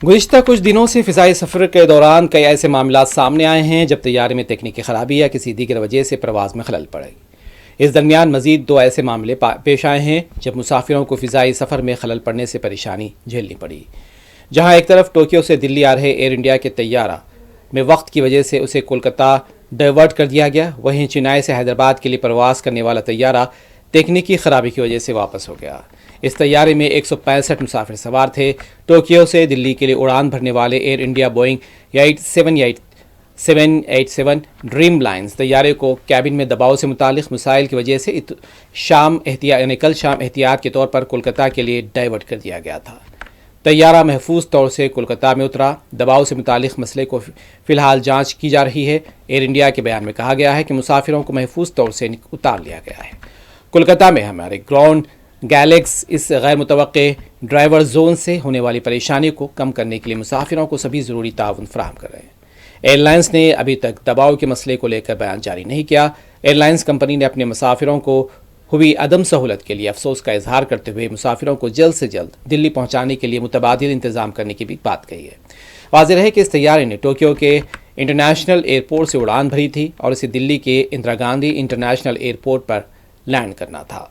گزشتہ کچھ دنوں سے فضائی سفر کے دوران کئی ایسے معاملات سامنے آئے ہیں جب طیارے میں تکنیکی خرابی یا کسی دیگر وجہ سے پرواز میں خلل پڑے. اس درمیان مزید 2 ایسے معاملے پیش آئے ہیں جب مسافروں کو فضائی سفر میں خلل پڑنے سے پریشانی جھیلنی پڑی. جہاں ایک طرف ٹوکیو سے دلی آ رہے ایئر انڈیا کے طیارہ میں وقت کی وجہ سے اسے کولکتہ ڈائیورٹ کر دیا گیا، وہیں چنئی سے حیدرآباد کے لیے پرواز کرنے والا طیارہ تکنیکی خرابی کی وجہ سے واپس ہو گیا. اس طیارے میں 165 مسافر سوار تھے. ٹوکیو سے دلی کے لیے اڑان بھرنے والے Air India Boeing 787 Dreamliners طیارے کو کیبن میں دباؤ سے متعلق مسائل کی وجہ سے کل شام احتیاط کے طور پر کولکتہ کے لیے ڈائیورٹ کر دیا گیا تھا. طیارہ محفوظ طور سے کولکتہ میں اترا. دباؤ سے متعلق مسئلے کو فی الحال جانچ کی جا رہی ہے. ایئر انڈیا کے بیان میں کہا گیا ہے کہ مسافروں کو محفوظ طور سے اتار لیا گیا ہے. کولکتہ میں ہمارے گراؤنڈ گیلیکس اس غیر متوقع ڈرائیور زون سے ہونے والی پریشانی کو کم کرنے کے لیے مسافروں کو سبھی ضروری تعاون فراہم کر رہے ہیں. ایئر لائنز نے ابھی تک دباؤ کے مسئلے کو لے کر بیان جاری نہیں کیا. ایئر لائنز کمپنی نے اپنے مسافروں کو ہوئی عدم سہولت کے لیے افسوس کا اظہار کرتے ہوئے مسافروں کو جلد سے جلد دلی پہنچانے کے لیے متبادل انتظام کرنے کی بھی بات کہی ہے. واضح رہے کہ اس طیارے نے ٹوکیو کے انٹرنیشنل ایئرپورٹ سے اڑان بھری تھی اور اسے دلی کے اندرا گاندھی انٹرنیشنل ایئرپورٹ پر لینڈ کرنا تھا.